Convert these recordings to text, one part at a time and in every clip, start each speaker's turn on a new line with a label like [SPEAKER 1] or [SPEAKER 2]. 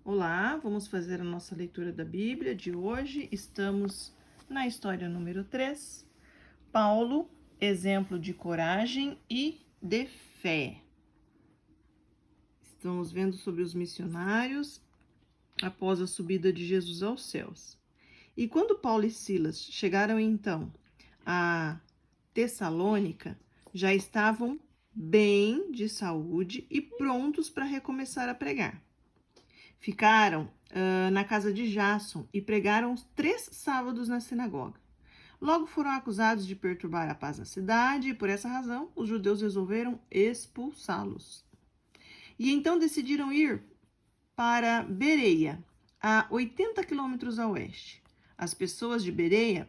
[SPEAKER 1] Olá, vamos fazer a nossa leitura da Bíblia de hoje. Estamos na história número 3. Paulo, exemplo de coragem e de fé. Estamos vendo sobre os missionários após a subida de Jesus aos céus. E quando Paulo e Silas chegaram então a Tessalônica, já estavam bem de saúde e prontos para recomeçar a pregar. Ficaram na casa de Jason e pregaram 3 sábados na sinagoga. Logo foram acusados de perturbar a paz na cidade e, por essa razão, os judeus resolveram expulsá-los. E então decidiram ir para Bereia, a 80 quilômetros a oeste. As pessoas de Bereia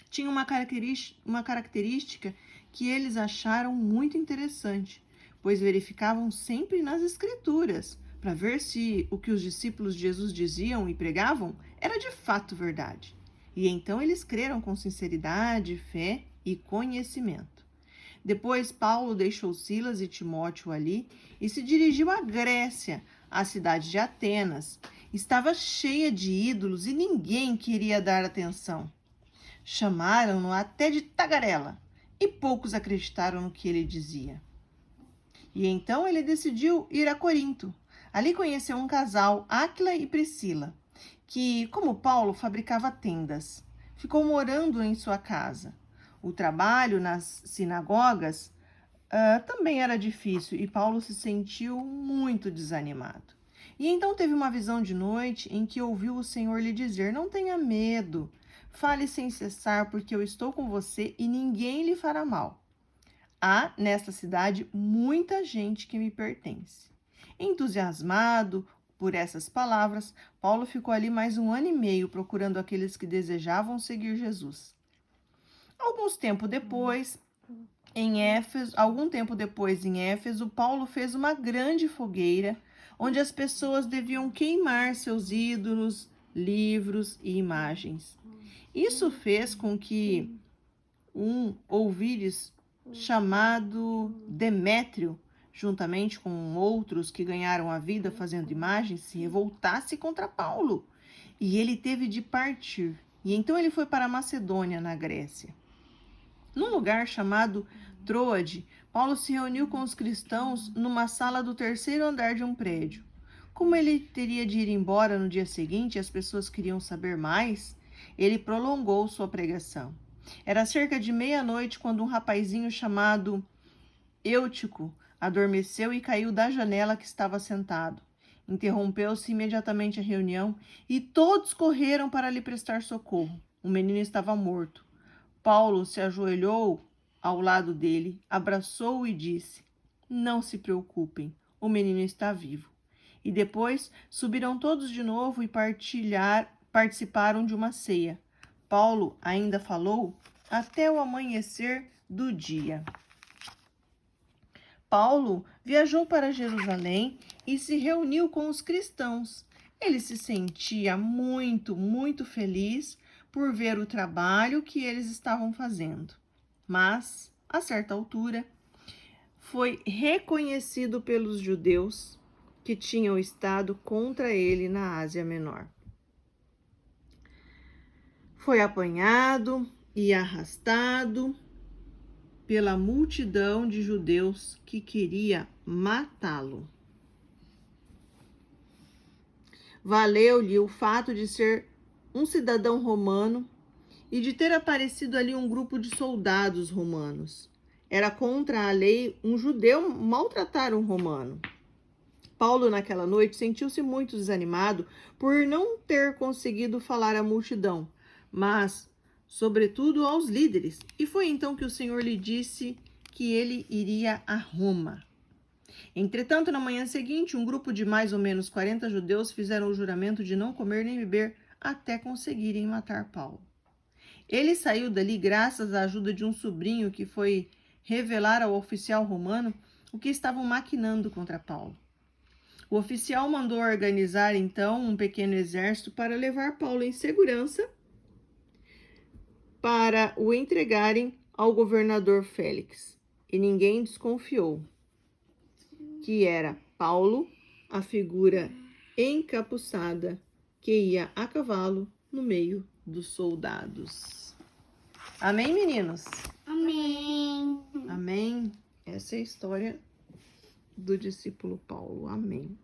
[SPEAKER 1] tinham uma característica que eles acharam muito interessante, pois verificavam sempre nas escrituras para ver se o que os discípulos de Jesus diziam e pregavam era de fato verdade. E então eles creram com sinceridade, fé e conhecimento. Depois Paulo deixou Silas e Timóteo ali e se dirigiu à Grécia, à cidade de Atenas. Estava cheia de ídolos e ninguém queria dar atenção. Chamaram-no até de tagarela e poucos acreditaram no que ele dizia. E então ele decidiu ir a Corinto. Ali conheceu um casal, Áquila e Priscila, que, como Paulo, fabricava tendas. Ficou morando em sua casa. O trabalho nas sinagogas também era difícil e Paulo se sentiu muito desanimado. E então teve uma visão de noite em que ouviu o Senhor lhe dizer: "Não tenha medo, fale sem cessar, porque eu estou com você e ninguém lhe fará mal. Há nesta cidade muita gente que me pertence." Entusiasmado por essas palavras, Paulo ficou ali mais 1 ano e meio procurando aqueles que desejavam seguir Jesus. Algum tempo depois, em Éfeso, Paulo fez uma grande fogueira onde as pessoas deviam queimar seus ídolos, livros e imagens. Isso fez com que um ouvires chamado Demétrio, juntamente com outros que ganharam a vida fazendo imagens, se revoltasse contra Paulo. E ele teve de partir. E então ele foi para a Macedônia, na Grécia. Num lugar chamado Troade, Paulo se reuniu com os cristãos numa sala do 3º andar de um prédio. Como ele teria de ir embora no dia seguinte e as pessoas queriam saber mais, ele prolongou sua pregação. Era cerca de meia-noite quando um rapazinho chamado Eutico adormeceu e caiu da janela que estava sentado. Interrompeu-se imediatamente a reunião e todos correram para lhe prestar socorro. O menino estava morto. Paulo se ajoelhou ao lado dele, abraçou-o e disse: "Não se preocupem, o menino está vivo." E depois subiram todos de novo e participaram de uma ceia. Paulo ainda falou até o amanhecer do dia. Paulo viajou para Jerusalém e se reuniu com os cristãos. Ele se sentia muito feliz por ver o trabalho que eles estavam fazendo. Mas, a certa altura, foi reconhecido pelos judeus que tinham estado contra ele na Ásia Menor. Foi apanhado e arrastado pela multidão de judeus que queria matá-lo. Valeu-lhe o fato de ser um cidadão romano e de ter aparecido ali um grupo de soldados romanos. Era contra a lei um judeu maltratar um romano. Paulo, naquela noite, sentiu-se muito desanimado por não ter conseguido falar à multidão, mas, sobretudo, aos líderes. E foi então que o Senhor lhe disse que ele iria a Roma. Entretanto, na manhã seguinte, um grupo de mais ou menos 40 judeus fizeram o juramento de não comer nem beber até conseguirem matar Paulo. Ele saiu dali graças à ajuda de um sobrinho que foi revelar ao oficial romano o que estavam maquinando contra Paulo. O oficial mandou organizar então um pequeno exército para levar Paulo em segurança para o entregarem ao governador Félix. E ninguém desconfiou que era Paulo, a figura encapuçada que ia a cavalo no meio dos soldados. Amém, meninos?
[SPEAKER 2] Amém.
[SPEAKER 1] Amém. Essa é a história do discípulo Paulo. Amém.